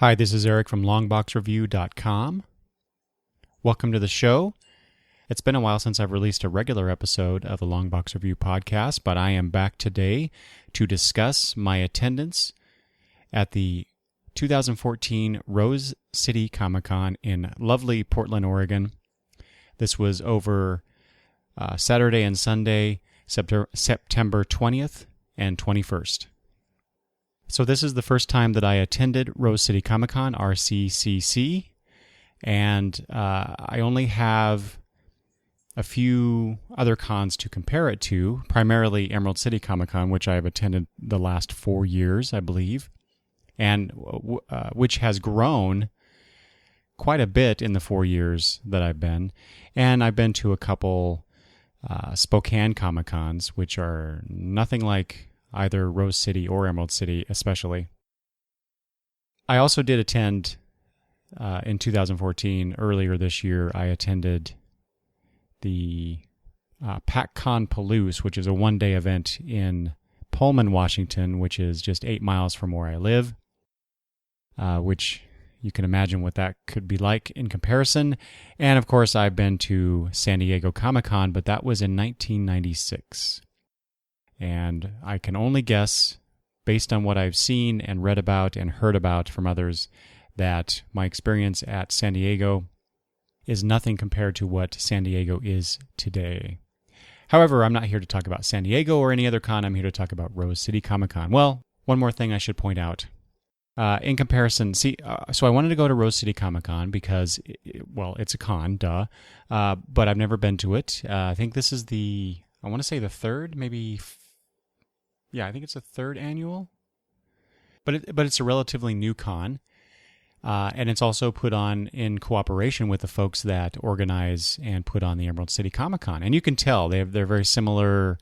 Hi, this is Eric from longboxreview.com. Welcome to the show. It's been a while since I've released a regular episode of the Longbox Review podcast, but I am back today to discuss my attendance at the 2014 Rose City Comicon in lovely Portland, Oregon. This was over Saturday and Sunday, September 20th and 21st. So this is the first time that I attended Rose City Comicon, RCCC, and I only have a few other cons to compare it to, primarily Emerald City Comicon, which I have attended the last 4 years, I believe, and which has grown quite a bit in the 4 years that I've been. And I've been to a couple Spokane Comicons, which are nothing like either Rose City or Emerald City especially. I also did attend in 2014, earlier this year, I attended the PacCon Palouse, which is a one-day event in Pullman, Washington, which is just 8 miles from where I live, which you can imagine what that could be like in comparison. And of course, I've been to San Diego Comic-Con, but that was in 1996. And I can only guess, based on what I've seen and read about and heard about from others, that my experience at San Diego is nothing compared to what San Diego is today. However, I'm not here to talk about San Diego or any other con. I'm here to talk about Rose City Comicon. Well, one more thing I should point out. In comparison, so I wanted to go to Rose City Comicon because, it's a con, duh, but I've never been to it. I think this is I want to say the third, maybe. Yeah, I think it's the third annual, but it's a relatively new con, and it's also put on in cooperation with the folks that organize and put on the Emerald City Comicon. And you can tell they're very similar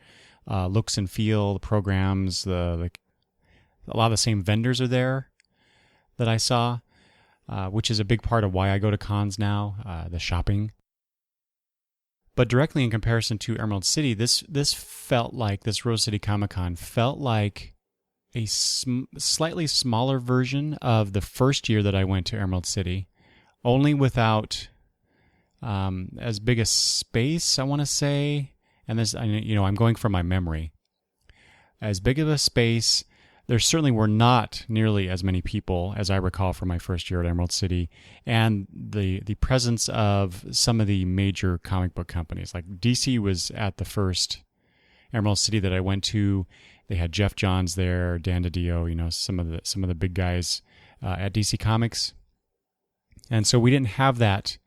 looks and feel. The programs, a lot of the same vendors are there that I saw, which is a big part of why I go to cons now. The shopping. But directly in comparison to Emerald City, this Rose City Comicon felt like a slightly smaller version of the first year that I went to Emerald City, only without as big a space, I want to say. And this, I'm going from my memory. As big of a space. There certainly were not nearly as many people as I recall from my first year at Emerald City, and the presence of some of the major comic book companies. Like DC was at the first Emerald City that I went to. They had Jeff Johns there, Dan DiDio, some of the big guys at DC Comics, and so we didn't have that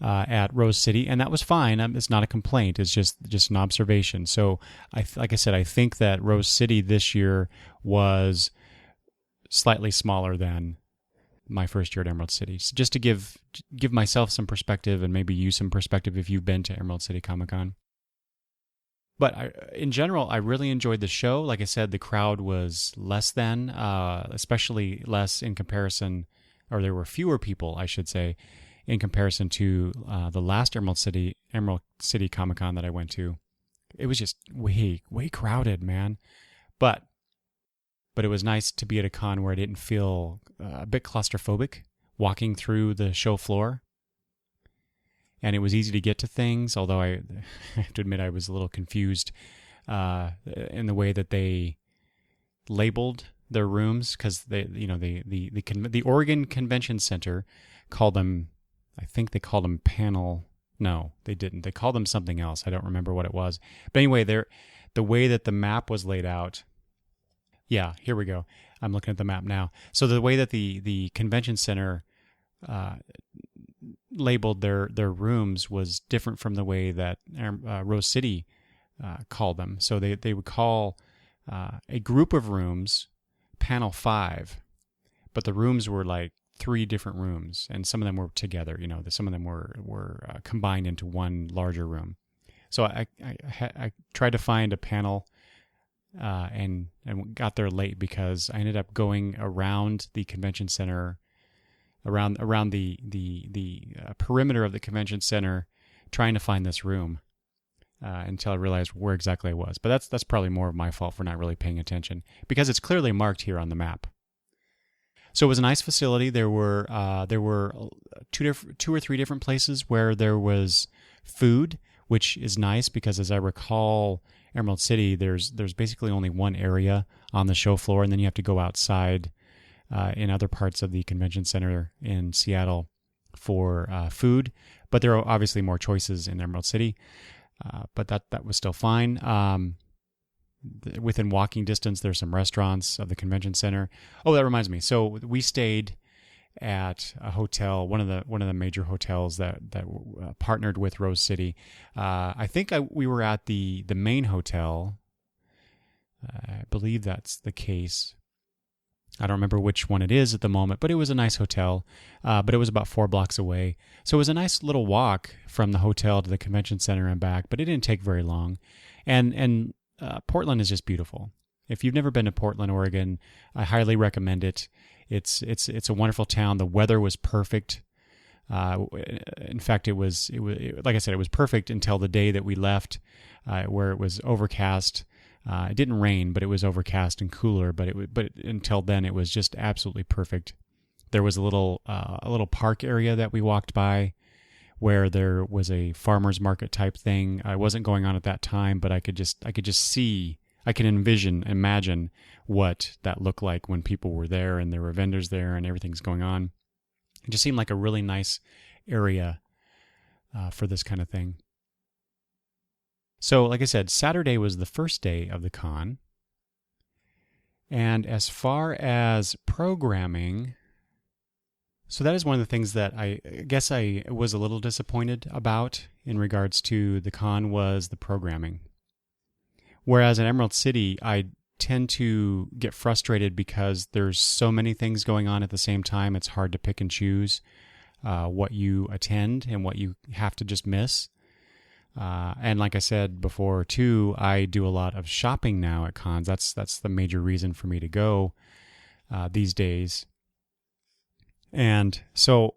at Rose City, and that was fine. It's not a complaint. It's just an observation. So, like I said, I think that Rose City this year was slightly smaller than my first year at Emerald City. So just to give myself some perspective, and maybe you some perspective if you've been to Emerald City Comicon. But in general, I really enjoyed the show. Like I said, the crowd was less than, especially less in comparison, or there were fewer people, I should say, in comparison to the last Emerald City Comicon that I went to. It was just way crowded, man. But it was nice to be at a con where I didn't feel a bit claustrophobic walking through the show floor. And it was easy to get to things, although I have to admit I was a little confused in the way that they labeled their rooms, because the Oregon Convention Center called them, I think they called them panel. No, they didn't. They called them something else. I don't remember what it was. But anyway, the way that the map was laid out. Yeah, here we go. I'm looking at the map now. So the way that the convention center labeled their rooms was different from the way that Rose City called them. So they would call a group of rooms panel 5, but the rooms were like 3 different rooms, and some of them were together. Some of them were combined into one larger room. So I tried to find a panel and got there late because I ended up going around the convention center, around the perimeter of the convention center, trying to find this room until I realized where exactly I was. But that's probably more of my fault for not really paying attention, because it's clearly marked here on the map. So it was a nice facility. There were two or three different places where there was food, which is nice because, as I recall, Emerald City, there's basically only one area on the show floor, and then you have to go outside in other parts of the convention center in Seattle for food. But there are obviously more choices in Emerald City, but that was still fine. Within walking distance, there's some restaurants of the convention center. Oh, that reminds me. So we stayed at a hotel, one of the major hotels that partnered with Rose City. I think we were at the main hotel. I believe that's the case. I don't remember which one it is at the moment, but it was a nice hotel. But it was about 4 blocks away, so it was a nice little walk from the hotel to the convention center and back. But it didn't take very long, and Portland is just beautiful. If you've never been to Portland, Oregon, I highly recommend it. It's a wonderful town. The weather was perfect. In fact, it was like I said, it was perfect until the day that we left, where it was overcast. It didn't rain, but it was overcast and cooler. But until then, it was just absolutely perfect. There was a little park area that we walked by, where there was a farmer's market type thing. I wasn't going on at that time, but I could just see, I can imagine what that looked like when people were there and there were vendors there and everything's going on. It just seemed like a really nice area for this kind of thing. So, like I said, Saturday was the first day of the con. And as far as programming, so that is one of the things that I guess I was a little disappointed about in regards to the con was the programming. Whereas in Emerald City, I tend to get frustrated because there's so many things going on at the same time. It's hard to pick and choose what you attend and what you have to just miss. And like I said before too, I do a lot of shopping now at cons. That's the major reason for me to go these days. And so,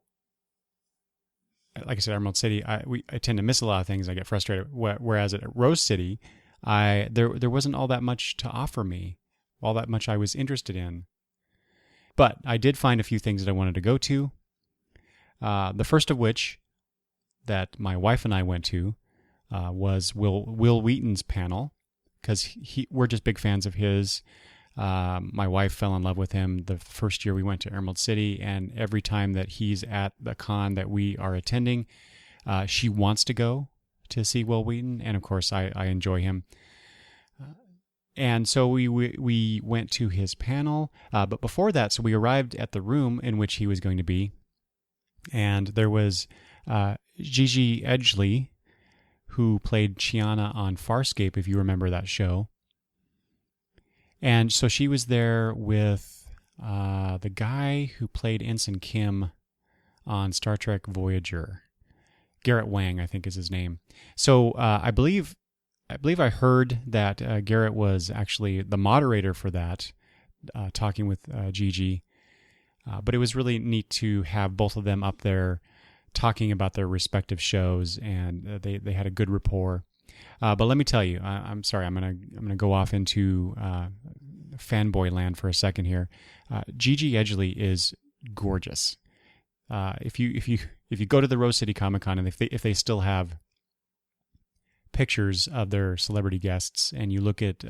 like I said, Emerald City, I tend to miss a lot of things. I get frustrated. Whereas at Rose City, there wasn't all that much to offer me, all that much I was interested in. But I did find a few things that I wanted to go to. The first of which that my wife and I went to was Will Wheaton's panel, because we're just big fans of his. My wife fell in love with him the first year we went to Emerald City, and every time that he's at the con that we are attending, she wants to go to see Will Wheaton, and of course I enjoy him. And so we went to his panel, but before that, so we arrived at the room in which he was going to be, and there was Gigi Edgley, who played Chiana on Farscape, if you remember that show. And so she was there with the guy who played Ensign Kim on Star Trek Voyager. Garrett Wang, I think is his name. So I believe I heard that Garrett was actually the moderator for that, talking with Gigi. But it was really neat to have both of them up there talking about their respective shows, and they had a good rapport. But let me tell you, I'm sorry, I'm gonna go off into fanboy land for a second here. Gigi Edgley is gorgeous. If you go to the Rose City Comicon, and if they still have pictures of their celebrity guests, and you look at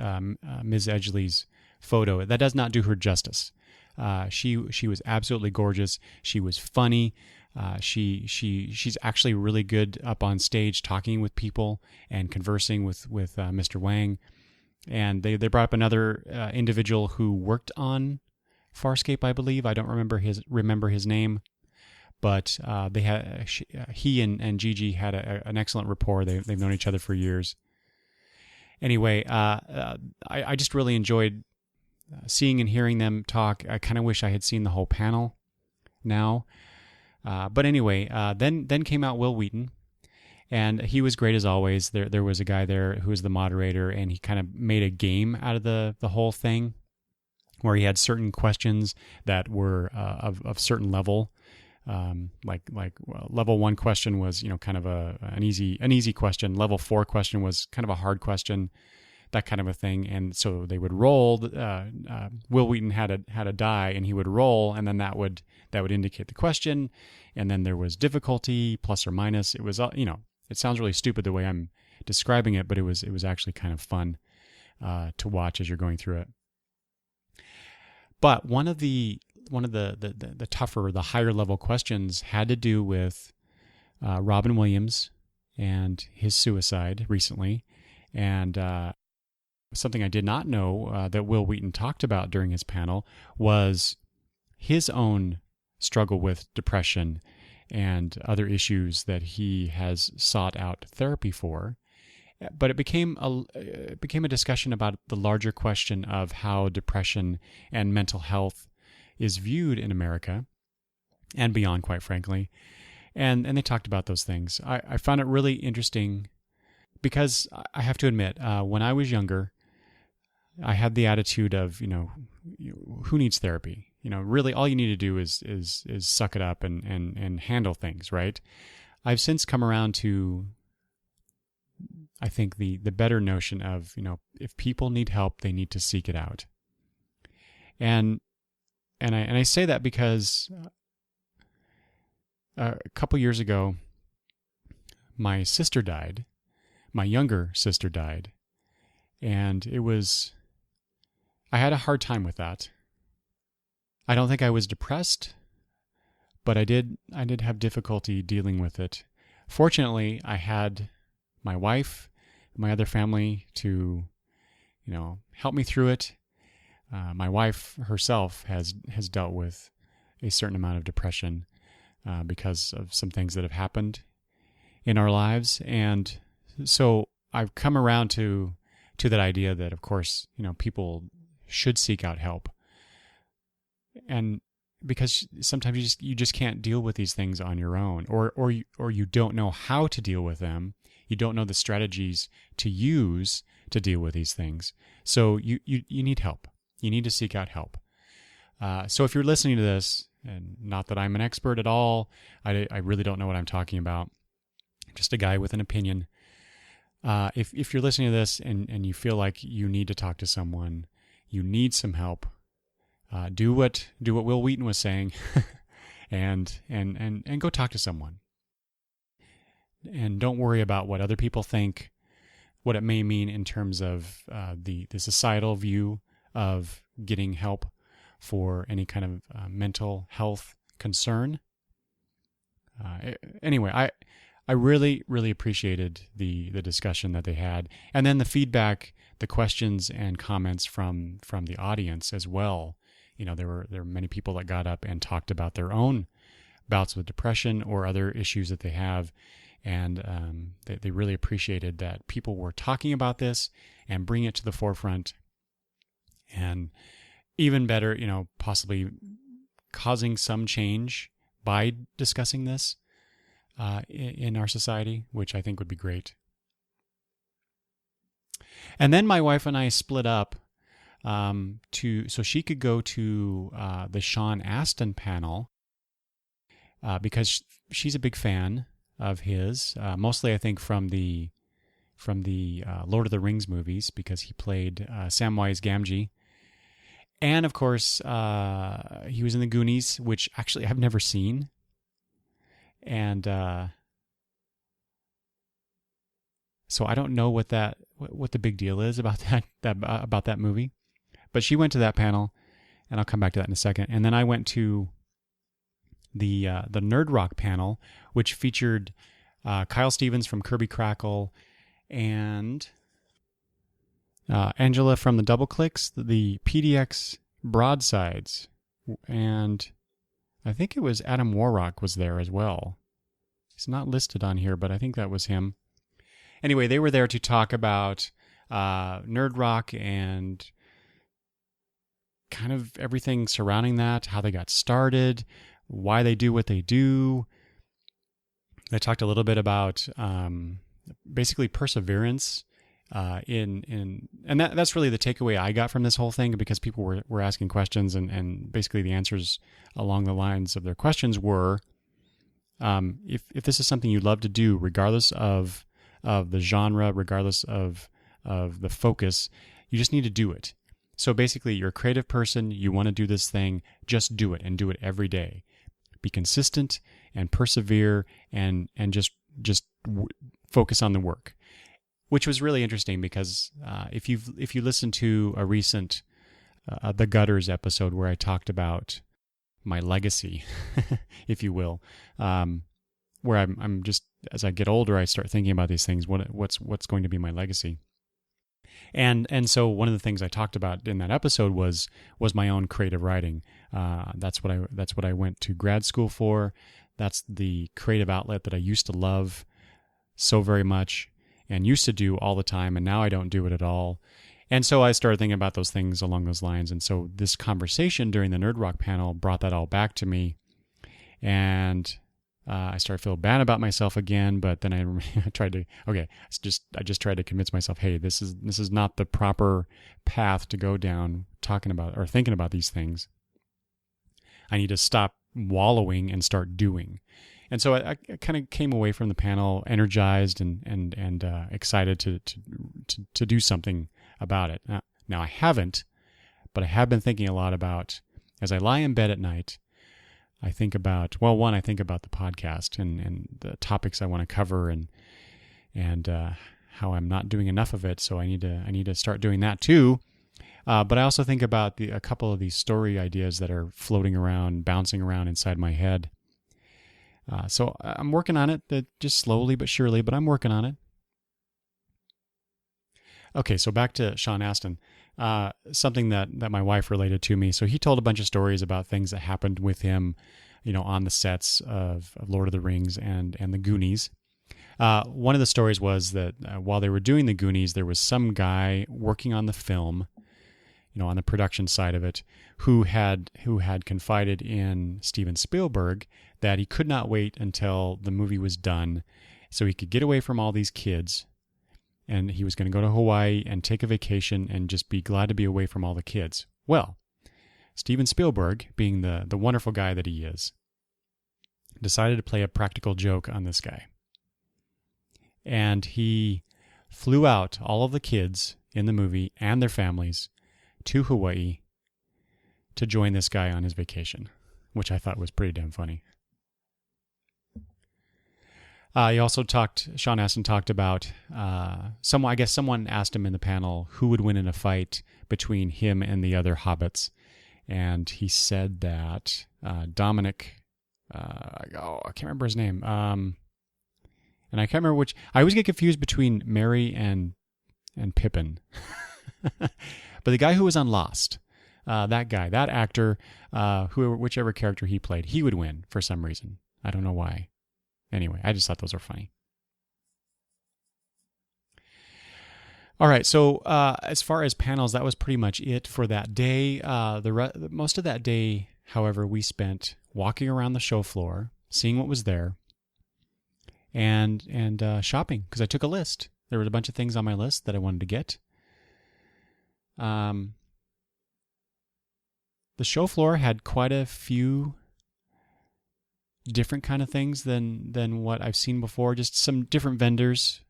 Ms. Edgley's photo, that does not do her justice. She was absolutely gorgeous. She was funny. She's actually really good up on stage talking with people and conversing with Mr. Wang. And they brought up another individual who worked on Farscape, I believe. I don't remember his name, but he and Gigi had an excellent rapport. They've known each other for years. Anyway, I just really enjoyed seeing and hearing them talk. I kind of wish I had seen the whole panel now. But anyway, then came out Will Wheaton, and he was great as always. There was a guy there who was the moderator, and he kind of made a game out of the whole thing, where he had certain questions that were of certain level. Level 1 question was kind of an easy question. Level 4 question was kind of a hard question. that kind of a thing. And so they would roll. Will Wheaton had a die, and he would roll, and then that would indicate the question. And then there was difficulty, plus or minus. It was, it sounds really stupid the way I'm describing it, but it was actually kind of fun to watch as you're going through it. But one of the tougher, the higher level questions had to do with Robin Williams and his suicide recently, and something I did not know that Will Wheaton talked about during his panel was his own struggle with depression and other issues that he has sought out therapy for. But it became a discussion about the larger question of how depression and mental health is viewed in America and beyond, quite frankly. And they talked about those things. I found it really interesting because I have to admit, when I was younger, I had the attitude of, who needs therapy? Really all you need to do is suck it up and handle things, right? I've since come around to, I think, the better notion of, if people need help, they need to seek it out. And I say that because a couple years ago, my sister died. My younger sister died. And I had a hard time with that. I don't think I was depressed, but I did have difficulty dealing with it. Fortunately, I had my wife, my other family to, help me through it. My wife herself has dealt with a certain amount of depression because of some things that have happened in our lives. And so I've come around to that idea that, of course, people should seek out help. And because sometimes you just can't deal with these things on your own, or you don't know how to deal with them. You don't know the strategies to use to deal with these things. So you need help. You need to seek out help. So if you're listening to this, and not that I'm an expert at all, I really don't know what I'm talking about. Just a guy with an opinion. If you're listening to this and you feel like you need to talk to someone, you need some help, do what Will Wheaton was saying, and go talk to someone. And don't worry about what other people think, what it may mean in terms of the societal view of getting help for any kind of mental health concern. Anyway, I really, really appreciated the discussion that they had, and then the feedback, the questions and comments from the audience as well. There were many people that got up and talked about their own bouts with depression or other issues that they have, and they really appreciated that people were talking about this and bringing it to the forefront, and even better, possibly causing some change by discussing this in our society, which I think would be great. And then my wife and I split up so she could go to the Sean Astin panel because she's a big fan of his, mostly I think from the Lord of the Rings movies, because he played Samwise Gamgee. And of course, he was in the Goonies, which actually I've never seen. And so I don't know what the big deal is about that movie. But she went to that panel, and I'll come back to that in a second. And then I went to the Nerd Rock panel, which featured Kyle Stevens from Kirby Crackle and Angela from the Double Clicks, the PDX Broadsides, and I think it was Adam Warrock was there as well. He's not listed on here, but I think that was him. Anyway, they were there to talk about Nerd Rock and kind of everything surrounding that, how they got started, why they do what they do. They talked a little bit about basically perseverance and that's really the takeaway I got from this whole thing, because people were asking questions, and basically the answers along the lines of their questions were, if this is something you love to do, regardless of the genre, regardless of of the focus. You just need to do it. So basically, you're a creative person, you want to do this thing, just do it, and do it every day. Be consistent and persevere, and just focus on the work. Which was really interesting because if you listen to a recent The Gutters episode where I talked about my legacy, if you will, where I'm just, as I get older, I start thinking about these things. What's going to be my legacy? And so one of the things I talked about in that episode was my own creative writing. That's what I went to grad school for. That's the creative outlet that I used to love so very much and used to do all the time, and now I don't do it at all. And so I started thinking about those things along those lines. And so this conversation during the Nerd Rock panel brought that all back to me. And I started feeling bad about myself again, but then I tried to, I just tried to convince myself, hey, this is not the proper path to go down talking about or thinking about these things. I need to stop wallowing and start doing. And so I kind of came away from the panel energized and excited to do something about it. Now I haven't, but I have been thinking a lot about, as I lie in bed at night, I think about, I think about the podcast and the topics I want to cover and how I'm not doing enough of it. So I need to start doing that too. But I also think about a couple of these story ideas that are floating around, bouncing around inside my head. So I'm working on it, just slowly but surely, but I'm working on it. Okay, so back to Sean Astin. Something that my wife related to me. So he told a bunch of stories about things that happened with him, on the sets of Lord of the Rings and the Goonies. One of the stories was that while they were doing the Goonies, there was some guy working on the film, on the production side of it, who had confided in Steven Spielberg that he could not wait until the movie was done so he could get away from all these kids. And he was going to go to Hawaii and take a vacation and just be glad to be away from all the kids. Well, Steven Spielberg, being the wonderful guy that he is, decided to play a practical joke on this guy. And he flew out all of the kids in the movie and their families to Hawaii to join this guy on his vacation, which I thought was pretty damn funny. He also Sean Astin talked about, someone asked him in the panel who would win in a fight between him and the other hobbits. And he said that Dominic, I can't remember his name. And I can't remember which, I always get confused between Merry and Pippin. But the guy who was on Lost, that guy, that actor, whichever character he played, he would win for some reason. I don't know why. Anyway, I just thought those were funny. All right, so as far as panels, that was pretty much it for that day. Most of that day, however, we spent walking around the show floor, seeing what was there, and shopping, because I took a list. There was a bunch of things on my list that I wanted to get. The show floor had quite a few different kind of things than what I've seen before. Just some different vendors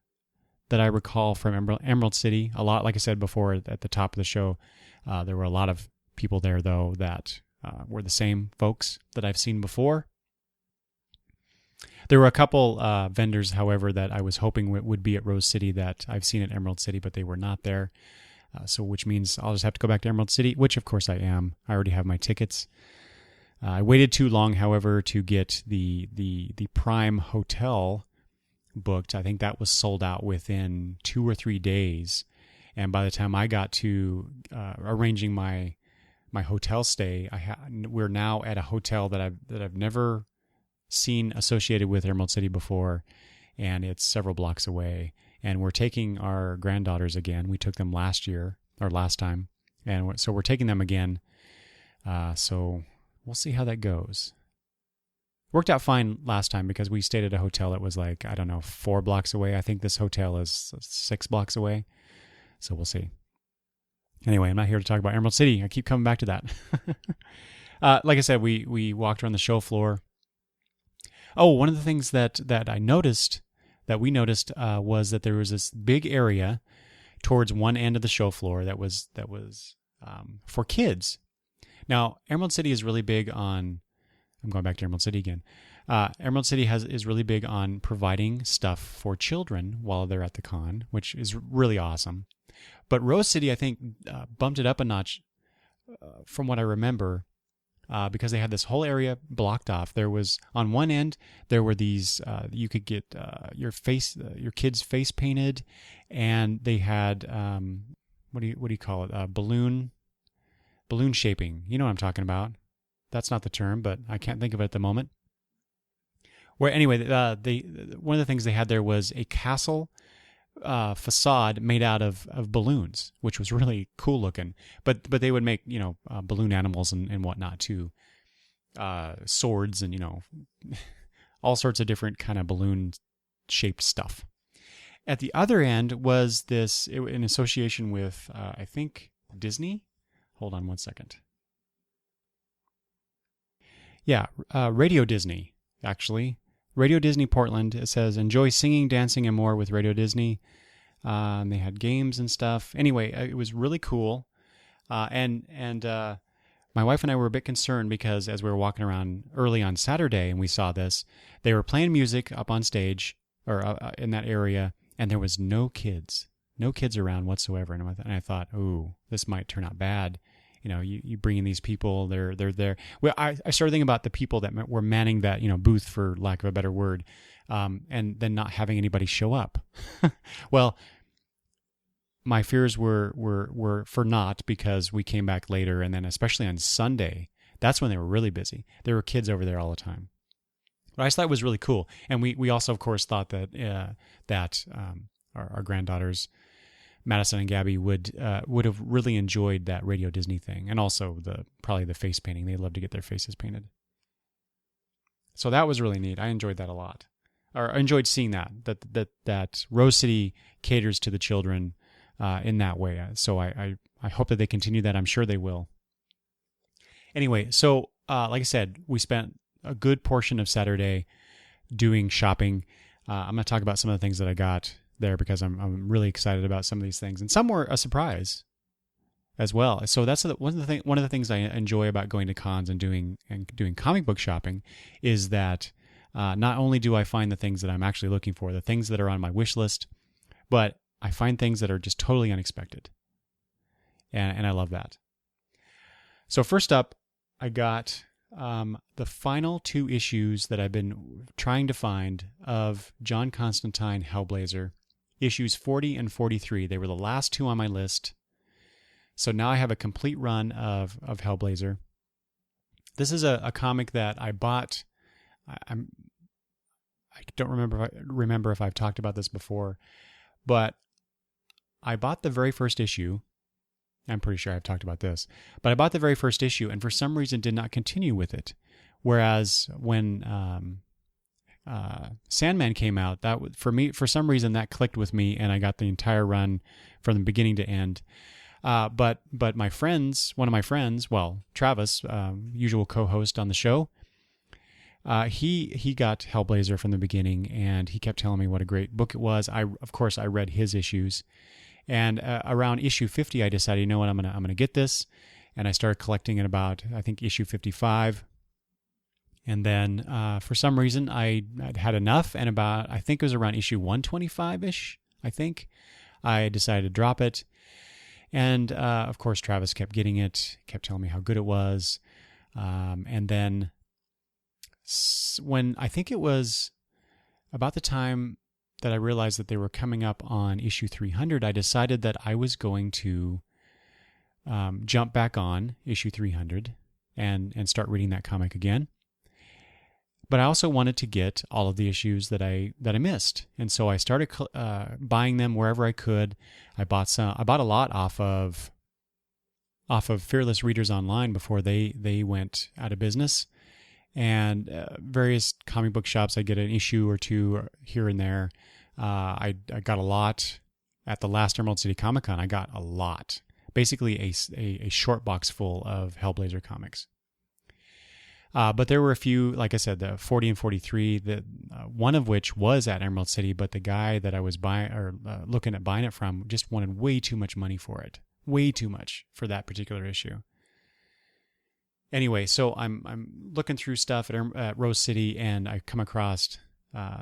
that I recall from Emerald City. A lot, like I said before at the top of the show, there were a lot of people there, though, that were the same folks that I've seen before. There were a couple vendors, however, that I was hoping would be at Rose City that I've seen at Emerald City, but they were not there. So which means I'll just have to go back to Emerald City, which of course I am. I already have my tickets. I waited too long, however, to get the Prime Hotel booked. I think that was sold out within 2 or 3 days. And by the time I got to arranging my hotel stay, we're now at a hotel that I've never seen associated with Emerald City before, and it's several blocks away. And we're taking our granddaughters again. We took them last time, and so we're taking them again. So we'll see how that goes. Worked out fine last time because we stayed at a hotel that was 4 blocks away. I think this hotel is 6 blocks away. So we'll see. Anyway, I'm not here to talk about Emerald City. I keep coming back to that. Like I said, we walked around the show floor. Oh, one of the things that we noticed was that there was this big area towards one end of the show floor that was for kids. Now, Emerald City is really big on. I'm going back to Emerald City again. Emerald City is really big on providing stuff for children while they're at the con, which is really awesome. But Rose City, I think, bumped it up a notch from what I remember, because they had this whole area blocked off. There was, on one end, there were these, you could get your kid's face painted, and they had, what do you call it? Balloon shaping. You know what I'm talking about. That's not the term, but I can't think of it at the moment. Where anyway, one of the things they had there was a castle facade made out of balloons, which was really cool looking. But they would make balloon animals and whatnot too, swords and all sorts of different kind of balloon shaped stuff. At the other end was this in association with I think Disney. Hold on one second. Yeah, Radio Disney actually. Radio Disney Portland. It says, enjoy singing, dancing, and more with Radio Disney. They had games and stuff. Anyway, it was really cool. And my wife and I were a bit concerned because as we were walking around early on Saturday and we saw this, they were playing music up on stage or in that area, and there was no kids around whatsoever. And I thought, oh, this might turn out bad. You bring in these people, they're there. Well, I started thinking about the people that were manning that, booth, for lack of a better word, and then not having anybody show up. Well, my fears were for naught, because we came back later, and then especially on Sunday, that's when they were really busy. There were kids over there all the time. But I just thought it was really cool. And we also, of course, thought that our granddaughters, Madison and Gabby, would have really enjoyed that Radio Disney thing, and also probably the face painting. They love to get their faces painted. So that was really neat. I enjoyed that a lot, or I enjoyed seeing that Rose City caters to the children in that way. So I hope that they continue that. I'm sure they will. Anyway, so like I said, we spent a good portion of Saturday doing shopping. I'm going to talk about some of the things that I got there, because I'm really excited about some of these things, and some were a surprise as well. So that's one of the things I enjoy about going to cons and doing comic book shopping is that not only do I find the things that I'm actually looking for, the things that are on my wish list, but I find things that are just totally unexpected, and I love that. So first up, I got the final 2 issues that I've been trying to find of John Constantine Hellblazer. Issues 40 and 43. They were the last 2 on my list. So now I have a complete run of Hellblazer. This is a comic that I bought. I don't remember if I've talked about this before, but I bought the very first issue. I'm pretty sure I've talked about this, but I bought the very first issue and for some reason did not continue with it. Whereas when Sandman came out, that for some reason that clicked with me, and I got the entire run from the beginning to end. But my friends, one of my friends, well, Travis, usual co-host on the show, he got Hellblazer from the beginning, and he kept telling me what a great book it was. Of course, I read his issues, and around issue 50, I decided, you know what, I'm gonna get this, and I started collecting it about, I think, issue 55. And then for some reason, I'd had enough, and I think it was around issue 125-ish, I think, I decided to drop it. And, of course, Travis kept getting it, kept telling me how good it was. And then when I think it was about the time that I realized that they were coming up on issue 300, I decided that I was going to jump back on issue 300 and start reading that comic again. But I also wanted to get all of the issues that I missed, and so I started buying them wherever I could. I bought a lot off of Fearless Readers Online before they went out of business, and various comic book shops. I get an issue or 2 here and there. I got a lot at the last Emerald City Comicon. I got a lot, basically a short box full of Hellblazer comics. But there were a few, like I said, the 40 and 43, one of which was at Emerald City, but the guy that I was looking at buying it from just wanted way too much money for it. Way too much for that particular issue. Anyway, so I'm looking through stuff at Rose City, and I come across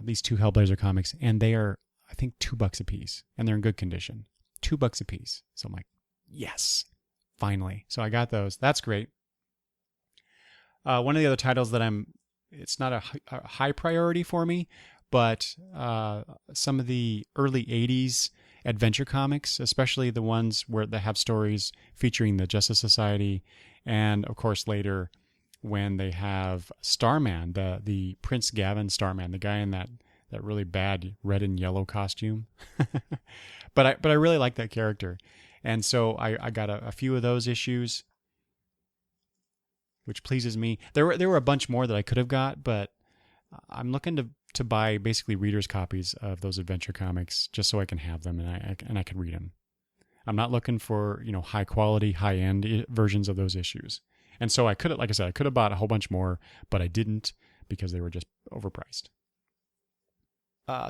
these two Hellblazer comics, and they are, I think, $2 a piece, and they're in good condition. $2 a piece. So I'm like, yes, finally. So I got those. That's great. One of the other titles that it's not a high priority for me, but some of the early 80s adventure comics, especially the ones that have stories featuring the Justice Society, and of course later when they have Starman, the Prince Gavin Starman, the guy in that really bad red and yellow costume. but I really like that character. And so I got a few of those issues, which pleases me. There were a bunch more that I could have got, but I'm looking to buy basically readers' copies of those adventure comics just so I can have them and I can read them. I'm not looking for, high quality, high end versions of those issues. And so I could have bought a whole bunch more, but I didn't because they were just overpriced.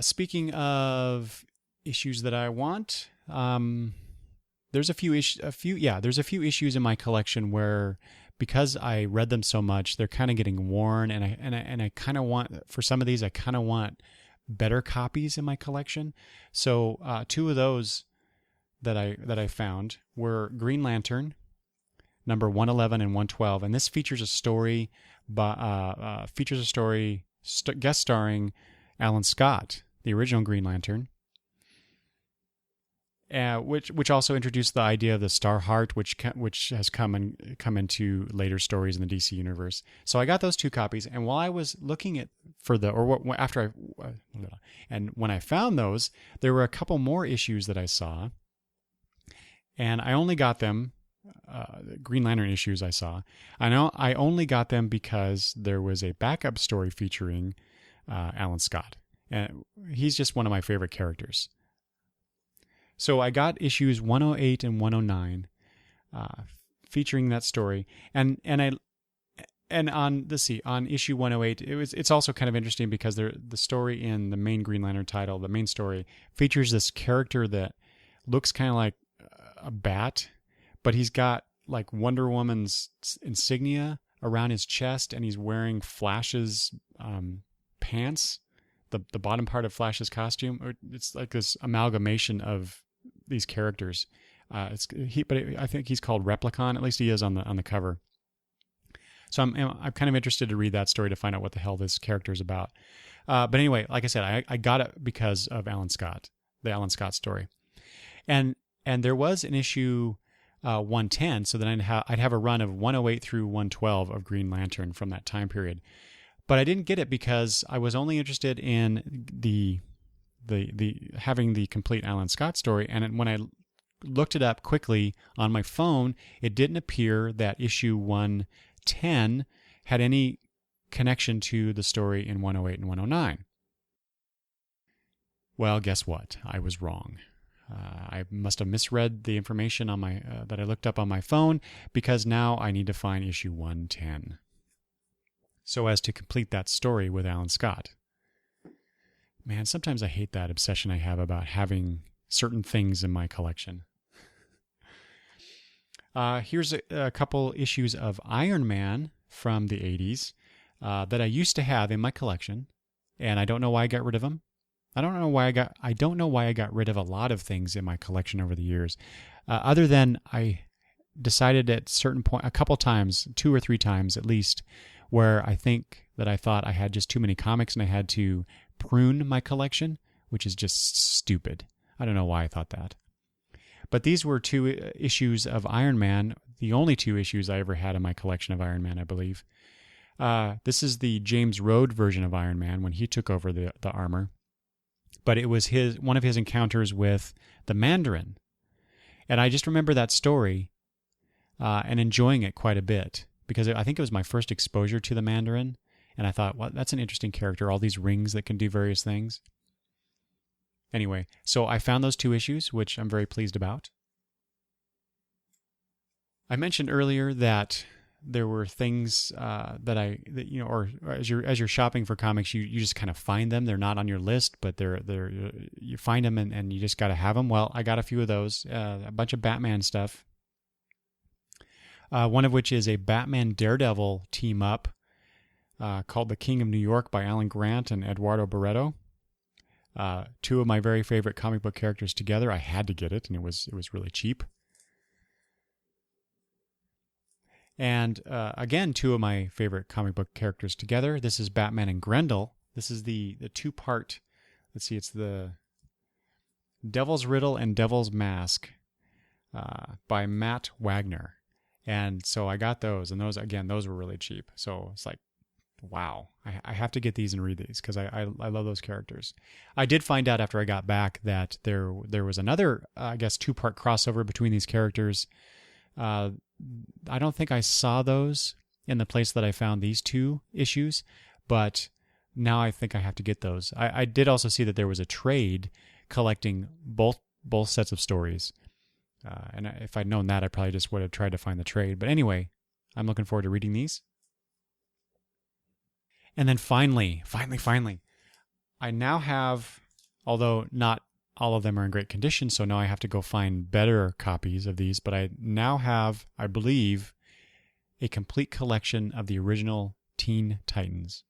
Speaking of issues that I want, there's a few issues in my collection where, because I read them so much, they're kind of getting worn, and I kind of want, for some of these, I kind of want better copies in my collection. So two of those that I found were Green Lantern, number 111 and 112, and this features a story guest starring Alan Scott, the original Green Lantern. Which also introduced the idea of the Star Heart, which has come into later stories in the DC universe. So I got those two copies, and while I was looking when I found those, there were a couple more issues that I saw, and I only got them. Green Lantern issues I saw. I know I only got them because there was a backup story featuring Alan Scott, and he's just one of my favorite characters. So I got issues 108 and 109 featuring that story, and on issue 108, it's also kind of interesting because the story in the main Green Lantern title, the main story, features this character that looks kind of like a bat, but he's got like Wonder Woman's insignia around his chest, and he's wearing Flash's pants, the bottom part of Flash's costume. It's like this amalgamation of these characters. I think he's called Replicon. At least he is on the cover. So I'm kind of interested to read that story to find out what the hell this character is about. But anyway, like I said, I got it because of Alan Scott, the Alan Scott story, and there was an issue 110. So then I'd have a run of 108 through 112 of Green Lantern from that time period. But I didn't get it because I was only interested in the having the complete Alan Scott story, and when I looked it up quickly on my phone, it didn't appear that issue 110 had any connection to the story in 108 and 109. Well, guess what? I was wrong. I must have misread the information on my that I looked up on my phone, because now I need to find issue 110 so as to complete that story with Alan Scott. Man, sometimes I hate that obsession I have about having certain things in my collection. Here's a couple issues of Iron Man from the 80s that I used to have in my collection, and I don't know why I got rid of them. I don't know why I got rid of a lot of things in my collection over the years, other than I decided at certain point, a couple times, 2 or 3 times at least, where I thought I had just too many comics and I had to prune my collection, which is just stupid. I don't know why I thought that. But these were 2 issues of Iron Man, the only 2 issues I ever had in my collection of Iron Man, I believe. This is the James Rhodes version of Iron Man when he took over the armor. But it was one of his encounters with the Mandarin. And I just remember that story and enjoying it quite a bit, because I think it was my first exposure to the Mandarin. And I thought, well, that's an interesting character, all these rings that can do various things. Anyway, so I found those 2 issues, which I'm very pleased about. I mentioned earlier that there were things or as you're shopping for comics, you just kind of find them. They're not on your list, but you find them and you just got to have them. Well, I got a few of those, a bunch of Batman stuff. One of which is a Batman Daredevil team up called The King of New York by Alan Grant and Eduardo Barreto. Two of my very favorite comic book characters together. I had to get it, and it was really cheap. And again, two of my favorite comic book characters together. This is Batman and Grendel. This is the two-part, let's see, it's the Devil's Riddle and Devil's Mask by Matt Wagner. And so I got those, and those were really cheap. So it's like, wow, I have to get these and read these because I love those characters. I did find out after I got back that there was another, I guess, two-part crossover between these characters. I don't think I saw those in the place that I found these two issues, but now I think I have to get those. I did also see that there was a trade collecting both sets of stories. And if I'd known that, I probably just would have tried to find the trade. But anyway, I'm looking forward to reading these. And then finally, I now have, although not all of them are in great condition, so now I have to go find better copies of these, but I now have, I believe, a complete collection of the original Teen Titans.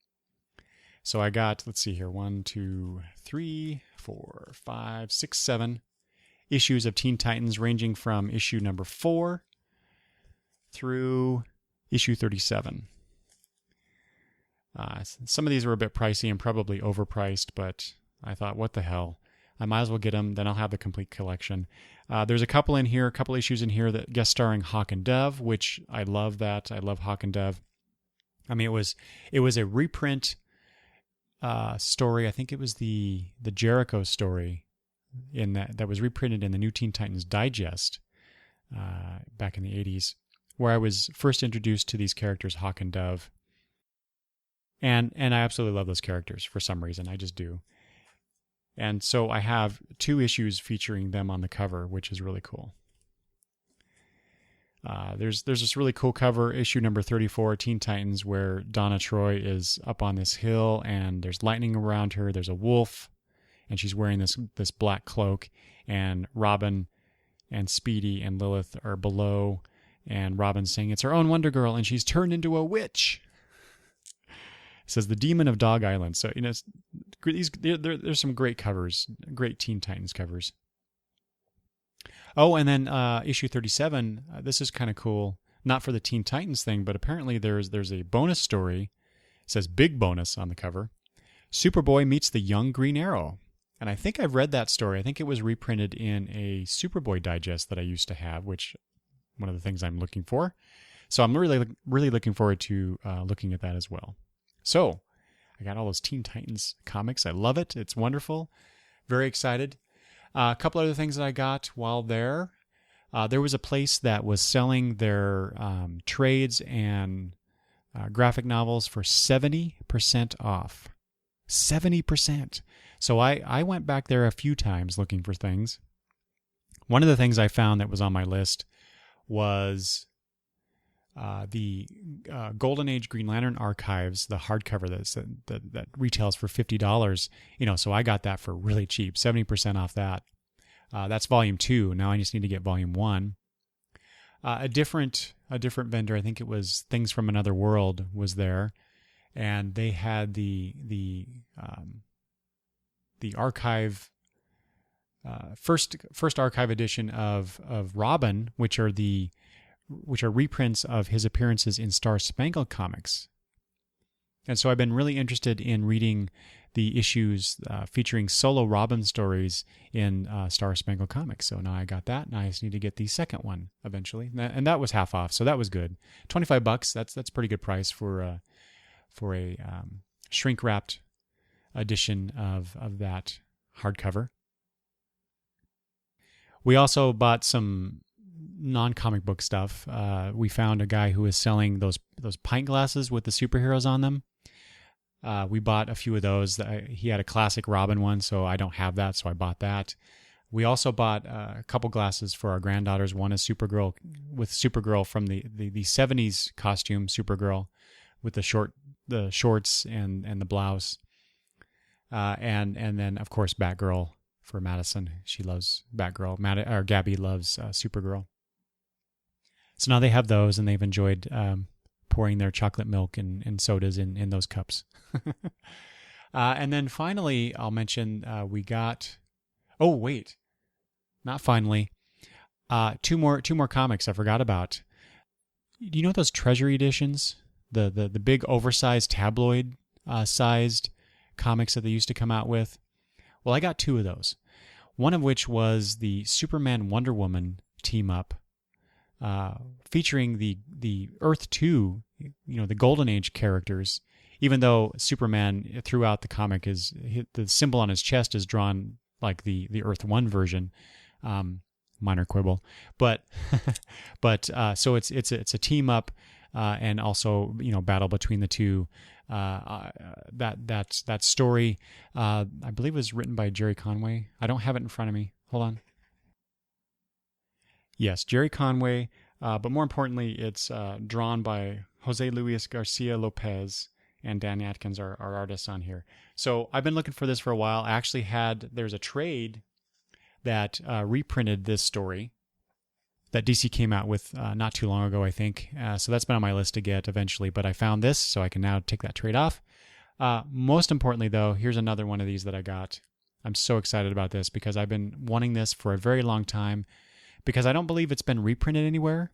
So I got, let's see here, 1, 2, 3, 4, 5, 6, 7 issues of Teen Titans ranging from issue number 4 through issue 37. Some of these were a bit pricey and probably overpriced, but I thought, what the hell? I might as well get them, then I'll have the complete collection. There's a couple issues in here that guest starring Hawk and Dove, which I love that. I love Hawk and Dove. I mean, it was a reprint story. I think it was the Jericho story in that was reprinted in the New Teen Titans Digest back in the 80s, where I was first introduced to these characters, Hawk and Dove. And I absolutely love those characters for some reason. I just do. And so I have 2 issues featuring them on the cover, which is really cool. There's this really cool cover, issue number 34, Teen Titans, where Donna Troy is up on this hill and there's lightning around her. There's a wolf, and she's wearing this black cloak. And Robin and Speedy and Lilith are below, and Robin's saying it's her own Wonder Girl, and she's turned into a witch. It says the Demon of Dog Island. So, there's some great covers, great Teen Titans covers. Oh, and then issue 37, this is kind of cool. Not for the Teen Titans thing, but apparently there's a bonus story. It says big bonus on the cover. Superboy meets the young Green Arrow. And I think I've read that story. I think it was reprinted in a Superboy digest that I used to have, which one of the things I'm looking for. So I'm really looking forward to looking at that as well. So, I got all those Teen Titans comics. I love it. It's wonderful. Very excited. A couple other things that I got while there. There was a place that was selling their trades and graphic novels for 70% off. 70%. So I went back there a few times looking for things. One of the things I found that was on my list was the Golden Age Green Lantern Archives, the hardcover that retails for $50. So I got that for really cheap, 70% off that. That's volume 2. Now I just need to get volume 1. A different vendor, I think it was Things from Another World, was there, and they had the archive. First archive edition of Robin, which are reprints of his appearances in Star Spangled Comics. And so I've been really interested in reading the issues featuring solo Robin stories in Star Spangled Comics. So now I got that, and I just need to get the second one eventually. And that was half off, so that was good. $25, that's pretty good price for a shrink-wrapped edition of that hardcover. We also bought some non-comic book stuff. We found a guy who was selling those pint glasses with the superheroes on them. We bought a few of those. He had a classic Robin one, so I don't have that, so I bought that. We also bought a couple glasses for our granddaughters. One is Supergirl with Supergirl from the 70s costume, Supergirl, with the shorts and the blouse, and then of course Batgirl for Madison. She loves Batgirl. Or Gabby loves Supergirl. So now they have those, and they've enjoyed pouring their chocolate milk and sodas in those cups. And then finally, I'll mention we got. Oh wait, not finally. Two more comics I forgot about. Do you know those Treasury editions? The big oversized tabloid sized comics that they used to come out with? Well, I got 2 of those. One of which was the Superman Wonder Woman team up, featuring the Earth 2, the Golden Age characters. Even though Superman throughout the comic the symbol on his chest is drawn like the Earth 1 version. Minor quibble, but so it's a team up, and also battle between the two. That story, I believe, was written by Jerry Conway. I don't have it in front of me. Hold on. Yes, Jerry Conway, but more importantly, it's drawn by Jose Luis Garcia Lopez, and Dan Atkins are artists on here. So I've been looking for this for a while. I actually there's a trade that reprinted this story that DC came out with not too long ago, I think. So that's been on my list to get eventually, but I found this, so I can now take that trade off. Most importantly, though, here's another one of these that I got. I'm so excited about this because I've been wanting this for a very long time, because I don't believe it's been reprinted anywhere.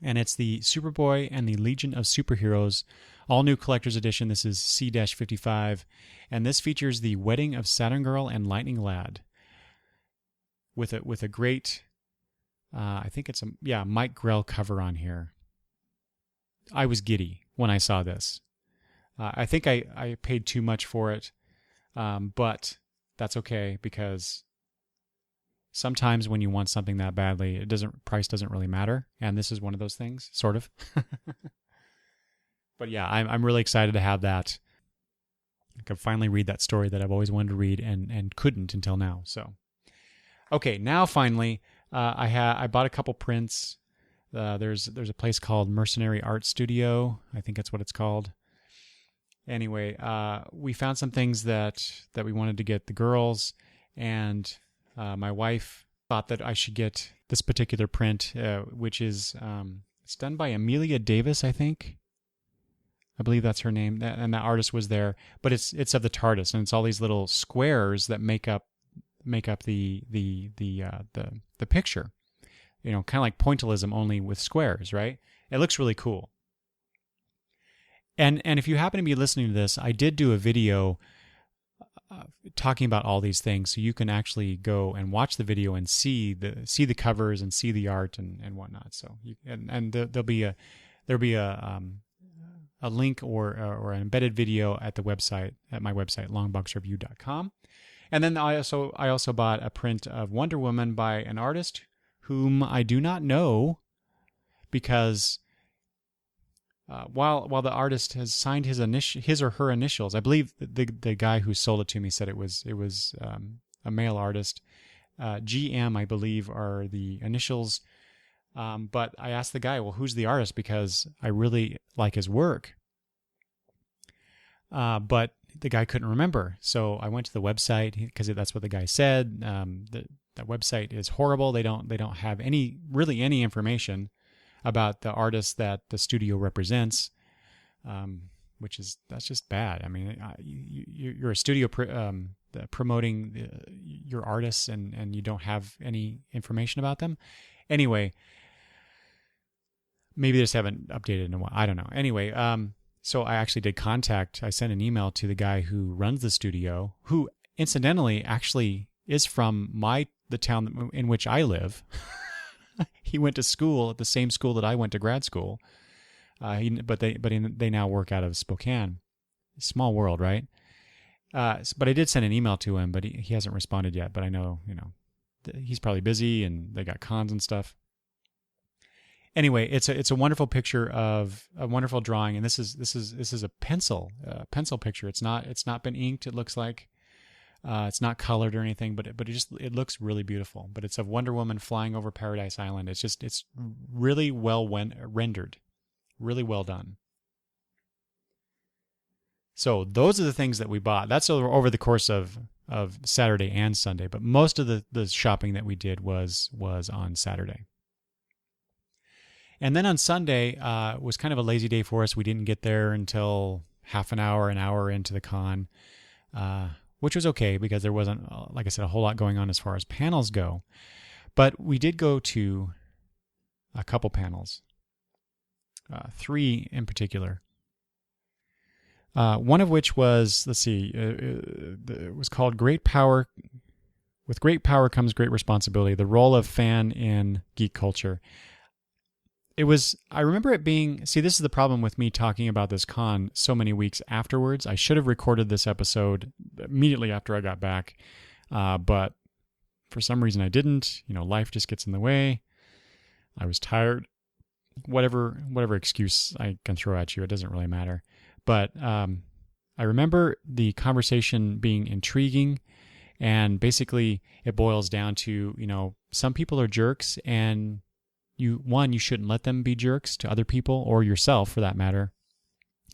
And it's the Superboy and the Legion of Superheroes all new collector's edition. This is C-55, and this features the wedding of Saturn Girl and Lightning Lad with a great, I think it's Mike Grell cover on here. I was giddy when I saw this. I think I paid too much for it, but that's okay, because sometimes when you want something that badly, price doesn't really matter, and this is one of those things, sort of. But yeah, I'm really excited to have that. I could finally read that story that I've always wanted to read and couldn't until now. So, okay, now finally, I bought a couple prints. There's a place called Mercenary Art Studio. I think that's what it's called. Anyway, we found some things that we wanted to get the girls, and my wife thought that I should get this particular print, which is it's done by Amelia Davis, I think. I believe that's her name, and that artist was there. But it's of the TARDIS, and it's all these little squares that make up the picture. Kind of like pointillism, only with squares, right? It looks really cool. And if you happen to be listening to this, I did do a video talking about all these things, so you can actually go and watch the video and see the covers and see the art and whatnot. So there'll be a link or an embedded video at my website longboxreview.com. And then I also bought a print of Wonder Woman by an artist whom I do not know, because while the artist has signed his or her initials, I believe the guy who sold it to me said it was a male artist. GM, I believe, are the initials. But I asked the guy, well, who's the artist? Because I really like his work. But the guy couldn't remember. So I went to the website, because that's what the guy said. That website is horrible. They don't have any information about the artist that the studio represents, that's just bad. I mean, you're a studio promoting your artists, and you don't have any information about them. Anyway, maybe they just haven't updated in a while. I don't know. Anyway, so I actually did I sent an email to the guy who runs the studio, who incidentally actually is from the town in which I live. He went to school at the same school that I went to grad school. But they now work out of Spokane. Small world, right? But I did send an email to him, but he hasn't responded yet. But I know, he's probably busy, and they got cons and stuff. Anyway, it's a wonderful picture of a wonderful drawing, and this is a pencil picture. It's not been inked, it looks like. It's not colored or anything, but it looks really beautiful. But it's of Wonder Woman flying over Paradise Island. It's really well rendered, really well done. So those are the things that we bought. That's over the course of Saturday and Sunday, but most of the shopping that we did was on Saturday. And then on Sunday was kind of a lazy day for us. We didn't get there until half an hour into the con, which was okay because there wasn't, like I said, a whole lot going on as far as panels go. But we did go to a couple panels, 3 in particular. One of which was, let's see, it was called Great Power. With great power comes great responsibility. The role of fan in geek culture. I remember it being, see, this is the problem with me talking about this con so many weeks afterwards. I should have recorded this episode immediately after I got back, but for some reason I didn't. Life just gets in the way. I was tired. Whatever excuse I can throw at you, it doesn't really matter. But I remember the conversation being intriguing, and basically it boils down to, some people are jerks, and you shouldn't let them be jerks to other people or yourself for that matter.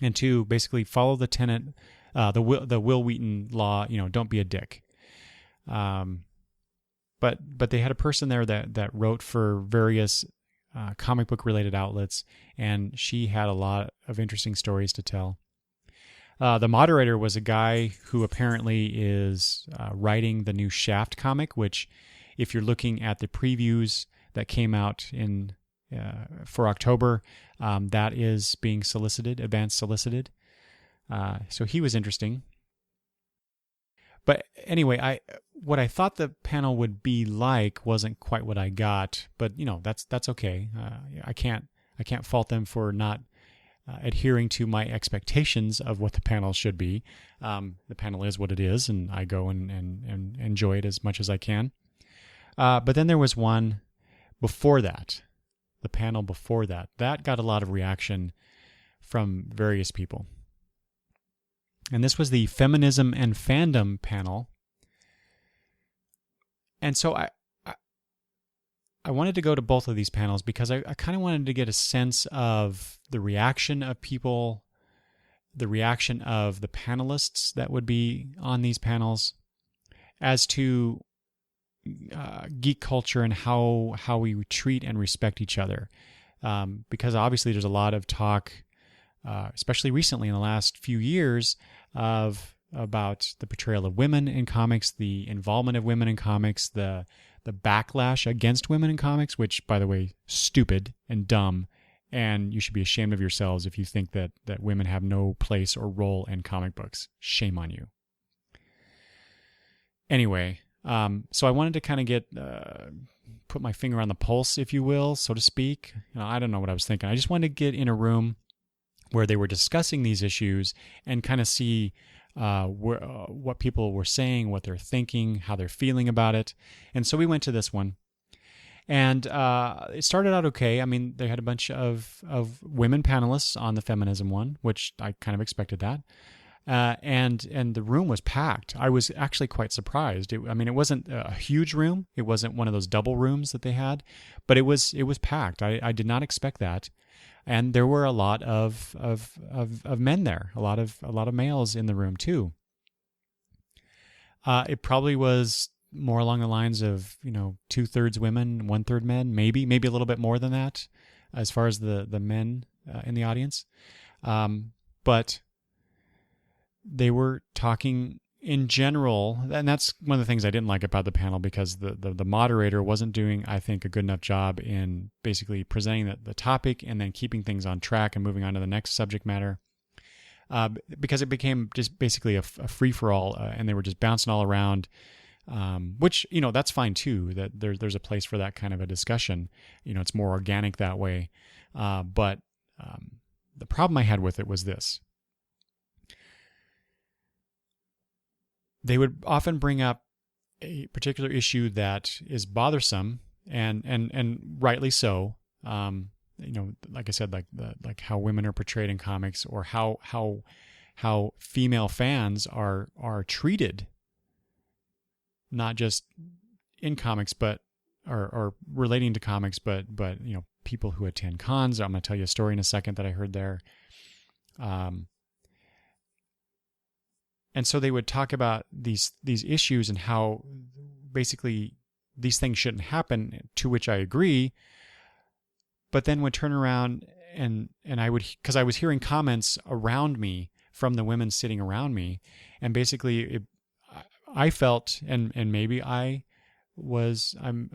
And 2, basically follow the tenet, the Will Wheaton law, don't be a dick. But they had a person there that wrote for various comic book related outlets, and she had a lot of interesting stories to tell. The moderator was a guy who apparently is writing the new Shaft comic, which, if you're looking at the previews that came out for October, that is being advance solicited. So he was interesting. But anyway, what I thought the panel would be like wasn't quite what I got. But that's okay. I can't fault them for not adhering to my expectations of what the panel should be. The panel is what it is, and I go and enjoy it as much as I can. But then there was one before that, the panel before that got a lot of reaction from various people. And this was the Feminism and Fandom panel. And so I wanted to go to both of these panels because I kind of wanted to get a sense of the reaction of people, the reaction of the panelists that would be on these panels as to geek culture and how we treat and respect each other. Because obviously there's a lot of talk, especially recently in the last few years, about the portrayal of women in comics, the involvement of women in comics, the backlash against women in comics, which, by the way, stupid and dumb, and you should be ashamed of yourselves if you think that women have no place or role in comic books. Shame on you. Anyway, so I wanted to kind of get put my finger on the pulse, if you will, so to speak. I don't know what I was thinking. I just wanted to get in a room where they were discussing these issues and kind of see what people were saying, what they're thinking, how they're feeling about it. And so we went to this one. And it started out okay. I mean, they had a bunch of women panelists on the feminism one, which I kind of expected that. And the room was packed. I was actually quite surprised. It wasn't a huge room. It wasn't one of those double rooms that they had, but it was packed. I did not expect that. And there were a lot of men there, a lot of males in the room too. It probably was more along the lines of 2/3 women, 1/3 men, maybe a little bit more than that, as far as the men in the audience. But they were talking in general, and that's one of the things I didn't like about the panel, because the moderator wasn't doing, I think, a good enough job in basically presenting the topic and then keeping things on track and moving on to the next subject matter, because it became just basically a free-for-all, and they were just bouncing all around, which, that's fine too, that there's a place for that kind of a discussion. It's more organic that way. But the problem I had with it was this. They would often bring up a particular issue that is bothersome, and rightly so. Like I said, like how women are portrayed in comics, or how female fans are treated not just in comics, but or relating to comics, but people who attend cons. I'm going to tell you a story in a second that I heard there. And so they would talk about these issues and how basically these things shouldn't happen, to which I agree, but then would turn around and I would, because I was hearing comments around me from the women sitting around me, and basically I felt, and maybe I'm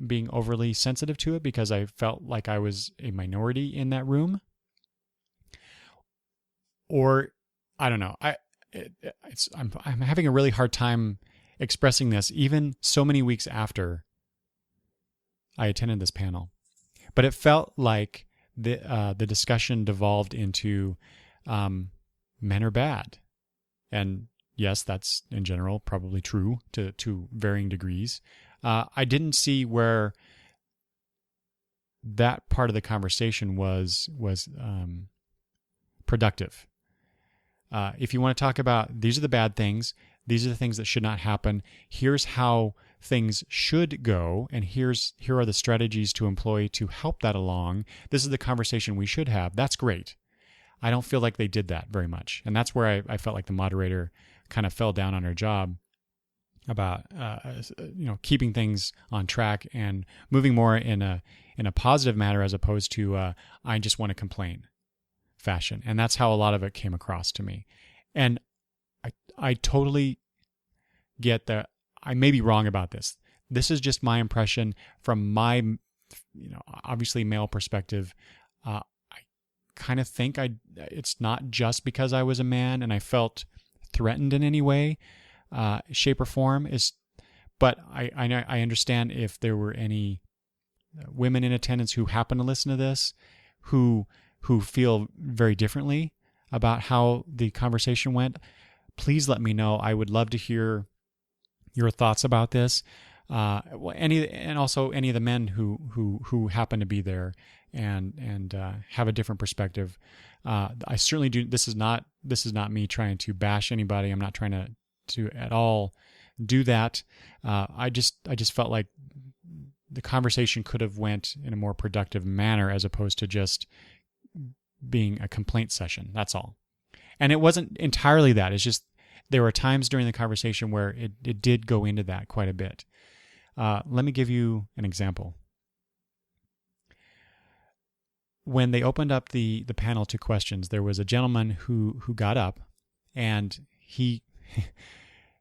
being overly sensitive to it because I felt like I was a minority in that room, or I don't know. I'm having a really hard time expressing this, even so many weeks after I attended this panel. But it felt like the discussion devolved into men are bad, and yes, that's in general probably true to varying degrees. I didn't see where that part of the conversation was productive. If you want to talk about these are the bad things, these are the things that should not happen, here's how things should go, and here are the strategies to employ to help that along, this is the conversation we should have, that's great. I don't feel like they did that very much. And that's where I felt like the moderator kind of fell down on her job about keeping things on track and moving more in a positive manner as opposed to I just want to complain fashion. And that's how a lot of it came across to me. And I totally get that. I may be wrong about this. This is just my impression from my, obviously male perspective. I kind of think it's not just because I was a man and I felt threatened in any way, shape or form. But I understand if there were any women in attendance who happen to listen to this, who feel very differently about how the conversation went, please let me know. I would love to hear your thoughts about this. And also any of the men who happen to be there and have a different perspective. I certainly do. This is not me trying to bash anybody. I'm not trying to at all do that. I just felt like the conversation could have went in a more productive manner as opposed to just being a complaint session. That's all. And it wasn't entirely that. It's just there were times during the conversation where it did go into that quite a bit. Let me give you an example. When they opened up the panel to questions, there was a gentleman who got up, and he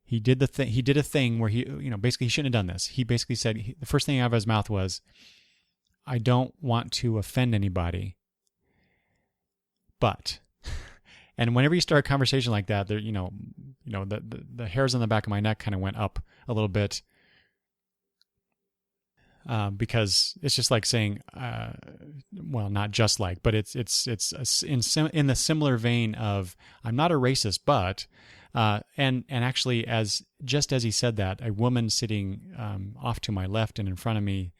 did the thing. He did a thing where basically he shouldn't have done this. He basically said, the first thing out of his mouth was, "I don't want to offend anybody, but." And whenever you start a conversation like that, there, the hairs on the back of my neck kind of went up a little bit, because it's just like saying, well, not just like, but it's in the similar vein of, I'm not a racist, but, and actually just as he said that, a woman sitting off to my left and in front of me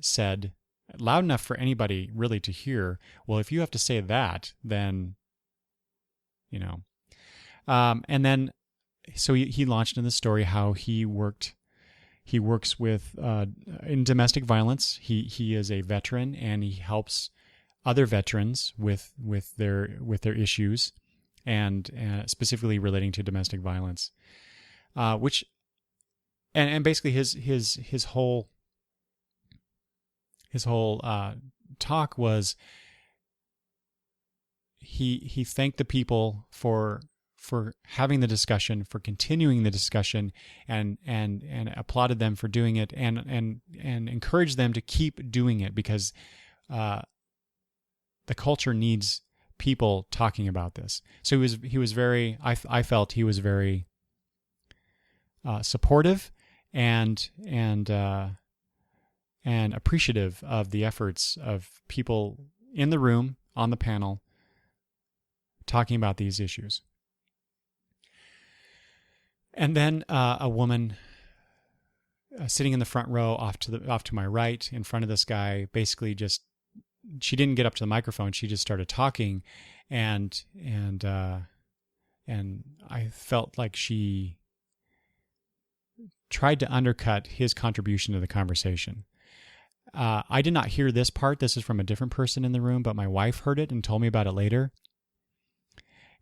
said, loud enough for anybody really to hear, well, if you have to say that, then. And then, so he launched in the story how he works with, in domestic violence. He is a veteran and he helps other veterans with their issues and specifically relating to domestic violence, which, and basically his whole talk was, he thanked the people for having the discussion, for continuing the discussion, and applauded them for doing it, and encouraged them to keep doing it because the culture needs people talking about this. So he was very, I felt he was very supportive and appreciative of the efforts of people in the room on the panel talking about these issues. And then a woman sitting in the front row off to my right in front of this guy, basically just, she didn't get up to the microphone. She just started talking, and I felt like she tried to undercut his contribution to the conversation. I did not hear this part. This is from a different person in the room, but my wife heard it and told me about it later.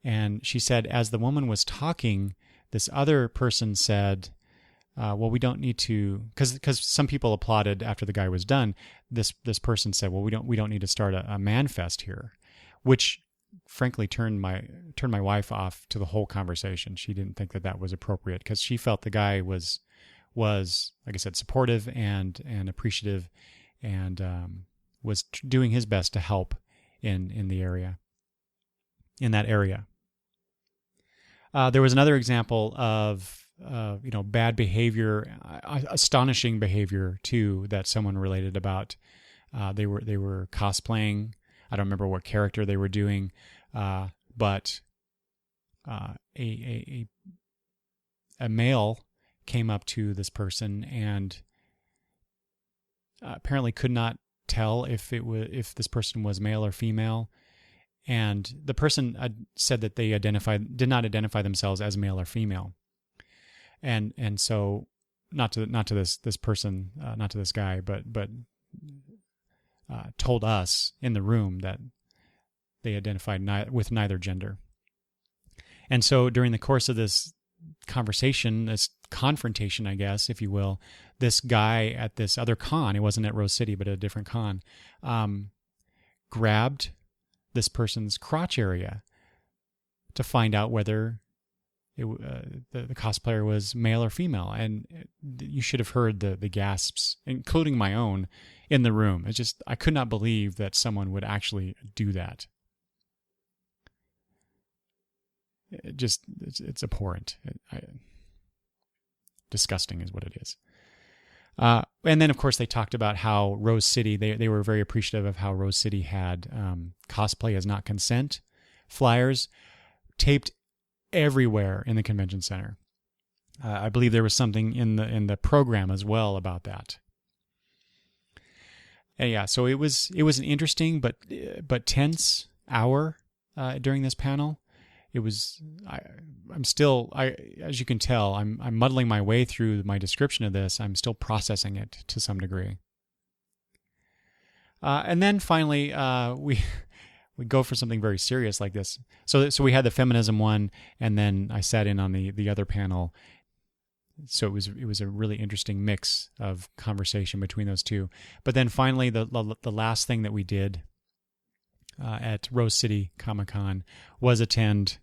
And she said, as the woman was talking, this other person said, well, we don't need to, because some people applauded after the guy was done. This person said, well, we don't need to start a man fest here, which frankly turned my wife off to the whole conversation. She didn't think that was appropriate because she felt the guy was like I said, supportive and appreciative, and was doing his best to help in that area. There was another example of bad behavior, astonishing behavior too, that someone related about. They were cosplaying. I don't remember what character they were doing, but a male came up to this person and apparently could not tell if this person was male or female. And the person said that they did not identify themselves as male or female, and so not to this person, not to this guy, but told us in the room that they identified with neither gender. And so during the course of this conversation, this confrontation, I guess, if you will, this guy at this other con, it wasn't at Rose City, but at a different con, grabbed this person's crotch area to find out whether the cosplayer was male or female. And you should have heard the gasps, including my own, in the room. It's just, I could not believe that someone would actually do that. It's abhorrent. Disgusting is what it is. And then, of course, they talked about how Rose City, they were very appreciative of how Rose City had cosplay as not consent flyers taped everywhere in the convention center. I believe there was something in the program as well about that. And yeah, so it was an interesting but tense hour during this panel. It was, as you can tell, I'm muddling my way through my description of this. I'm still processing it to some degree. And then finally, we go for something very serious like this. So we had the feminism one, and then I sat in on the other panel. So it was a really interesting mix of conversation between those two. But then finally, the last thing that we did at Rose City Comicon was attend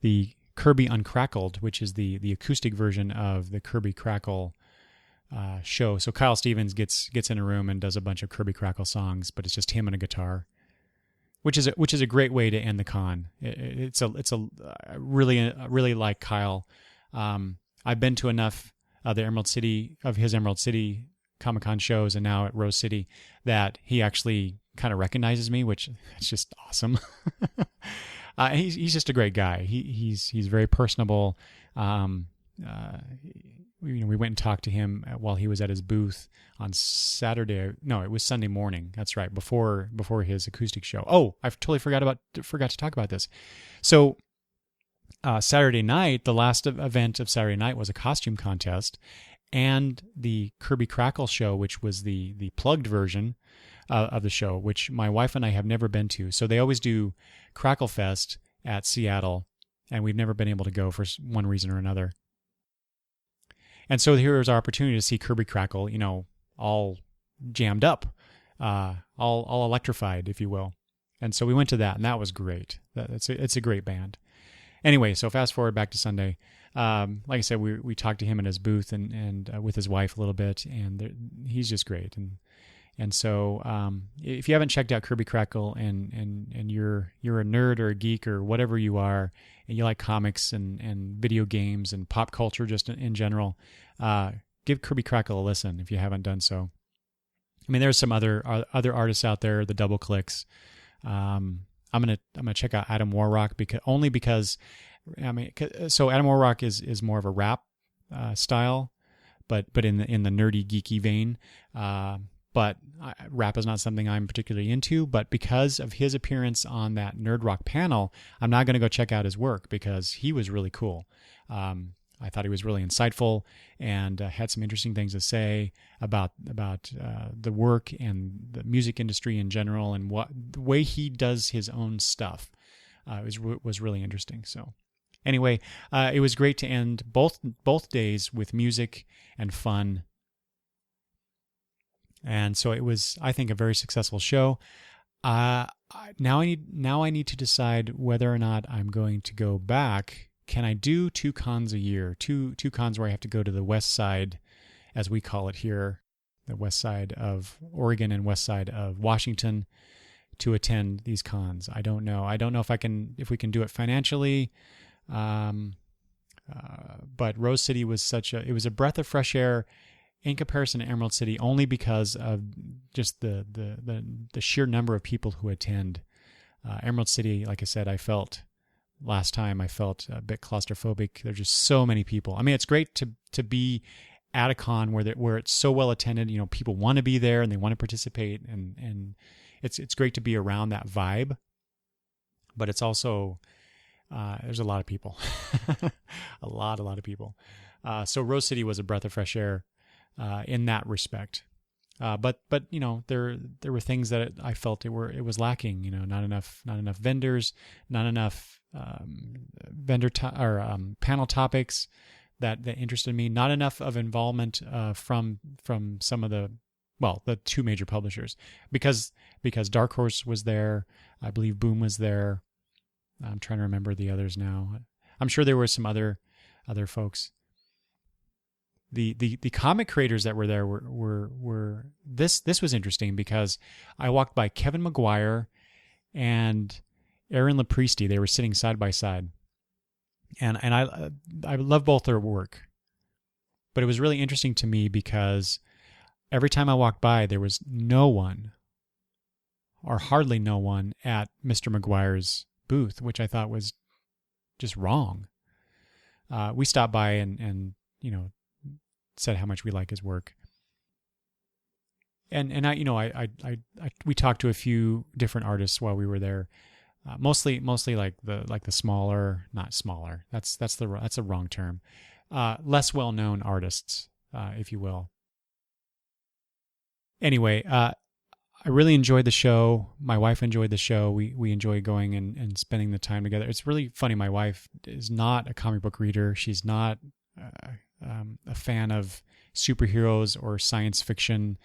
the Kirby Uncrackled, which is the acoustic version of the Kirby Crackle show. So Kyle Stevens gets in a room and does a bunch of Kirby Crackle songs, but it's just him and a guitar, which is a great way to end the con. It's a really like Kyle. I've been to enough of his Emerald City Comic-Con shows, and now at Rose City, that he actually kind of recognizes me, which is just awesome. He's just a great guy. He's very personable. We went and talked to him while he was at his booth on Saturday. No, it was Sunday morning. That's right, before his acoustic show. Oh, I totally forgot to talk about this. So Saturday night, the last event of Saturday night was a costume contest, and the Kirby Crackle show, which was the plugged version of the show, which my wife and I have never been to. So they always do Crackle Fest at Seattle, and we've never been able to go for one reason or another. And so here was our opportunity to see Kirby Crackle, all jammed up, all electrified, if you will. And so we went to that, and that was great. It's a great band. Anyway, so fast forward back to Sunday. Like I said, we talked to him in his booth and with his wife a little bit, and he's just great. And so if you haven't checked out Kirby Crackle and you're a nerd or a geek or whatever you are, and you like comics and video games and pop culture just in general, give Kirby Crackle a listen if you haven't done so. I mean, there's some other artists out there, the Double Clicks. I'm gonna check out Adam Warrock because so Adam Warrock is more of a rap style, but in the nerdy geeky vein. But rap is not something I'm particularly into. But because of his appearance on that Nerd Rock panel, I'm not going to go check out his work because he was really cool. I thought he was really insightful and had some interesting things to say about the work and the music industry in general, and what the way he does his own stuff was really interesting. So anyway, it was great to end both days with music and fun. And so it was, I think, a very successful show. Now I need to decide whether or not I'm going to go back. Can I do 2 cons a year? Two cons where I have to go to the west side, as we call it here, the west side of Oregon and west side of Washington, to attend these cons. I don't know. I don't know if we can do it financially. But Rose City was it was a breath of fresh air in comparison to Emerald City, only because of just the sheer number of people who attend. Emerald City, like I said, last time I felt a bit claustrophobic. There's just so many people. I mean, it's great to be at a con where it's so well attended. You know, people want to be there and they want to participate, and it's great to be around that vibe. But it's also there's a lot of people, a lot of people. So Rose City was a breath of fresh air in that respect. But you know, there were things that I felt it was lacking. You know, not enough vendors, not enough panel topics that interested me, not enough of involvement from some of the 2 major publishers, because Dark Horse was there, I believe Boom was there. I'm trying to remember the others now. I'm sure there were some other folks. The comic creators that were there were this was interesting, because I walked by Kevin McGuire and Aaron Lopristi. They were sitting side by side, and I love both their work, but it was really interesting to me because every time I walked by, there was no one, or hardly no one, at Mr. McGuire's booth, which I thought was just wrong. We stopped by and you know, said how much we like his work. And we talked to a few different artists while we were there. Mostly like the smaller, not smaller. That's a wrong term. Less well-known artists, if you will. Anyway, I really enjoyed the show. My wife enjoyed the show. We enjoy going and spending the time together. It's really funny. My wife is not a comic book reader. She's not a fan of superheroes or science fiction,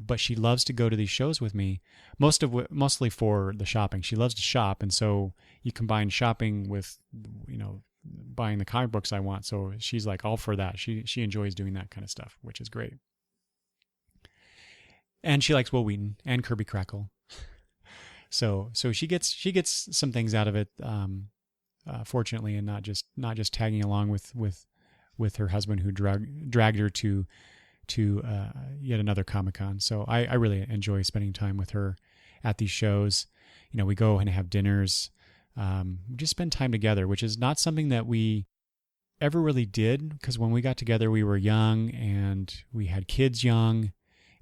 but she loves to go to these shows with me, mostly for the shopping. She loves to shop, and so you combine shopping with, you know, buying the comic books I want. So she's like all for that. She enjoys doing that kind of stuff, which is great. And she likes Will Wheaton and Kirby Crackle. So she gets some things out of it, fortunately, and not just tagging along with her husband, who dragged her to yet another Comic-Con. So I really enjoy spending time with her at these shows. You know, we go and have dinners, just spend time together, which is not something that we ever really did, because when we got together, we were young and we had kids young,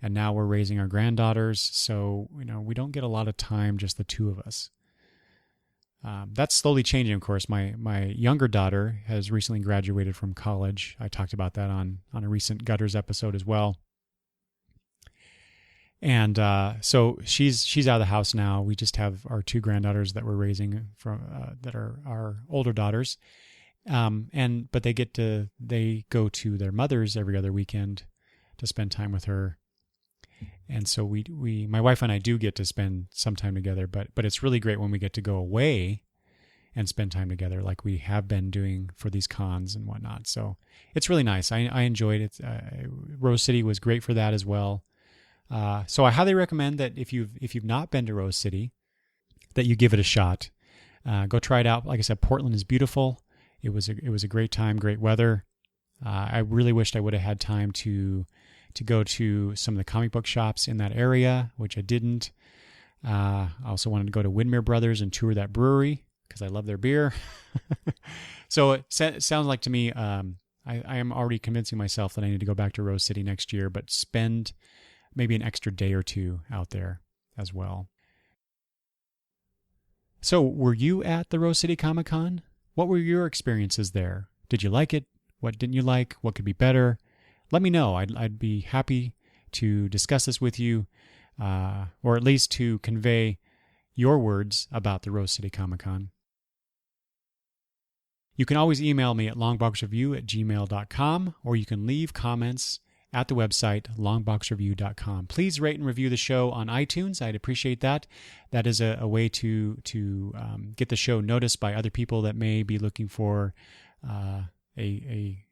and now we're raising our granddaughters. So, you know, we don't get a lot of time, just the two of us. That's slowly changing, of course. My younger daughter has recently graduated from college. I talked about that on a recent Gutters episode as well. And so she's out of the house now. We just have our 2 granddaughters that we're raising that are our older daughters. But they go to their mother's every other weekend to spend time with her. And so my wife and I do get to spend some time together, but it's really great when we get to go away and spend time together, like we have been doing for these cons and whatnot. So it's really nice. I enjoyed it. Rose City was great for that as well. So I highly recommend that if you've not been to Rose City, that you give it a shot. Go try it out. Like I said, Portland is beautiful. It was a great time, great weather. I really wished I would have had time to go to some of the comic book shops in that area, which I didn't. I also wanted to go to Widmer Brothers and tour that brewery because I love their beer. So it sounds like to me, I am already convincing myself that I need to go back to Rose City next year, but spend maybe an extra day or 2 out there as well. So were you at the Rose City Comicon? What were your experiences there? Did you like it? What didn't you like? What could be better? Let me know. I'd be happy to discuss this with you, or at least to convey your words about the Rose City Comicon. You can always email me at longboxreview@gmail.com, or you can leave comments at the website longboxreview.com. Please rate and review the show on iTunes. I'd appreciate that. That is a way to get the show noticed by other people that may be looking for a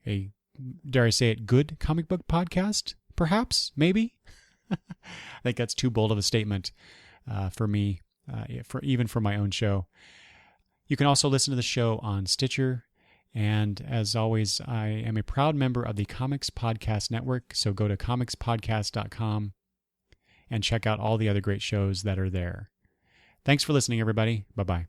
dare I say it, good comic book podcast, perhaps, maybe. I think that's too bold of a statement for me, even for my own show. You can also listen to the show on Stitcher. And as always, I am a proud member of the Comics Podcast Network. So go to comicspodcast.com and check out all the other great shows that are there. Thanks for listening, everybody. Bye-bye.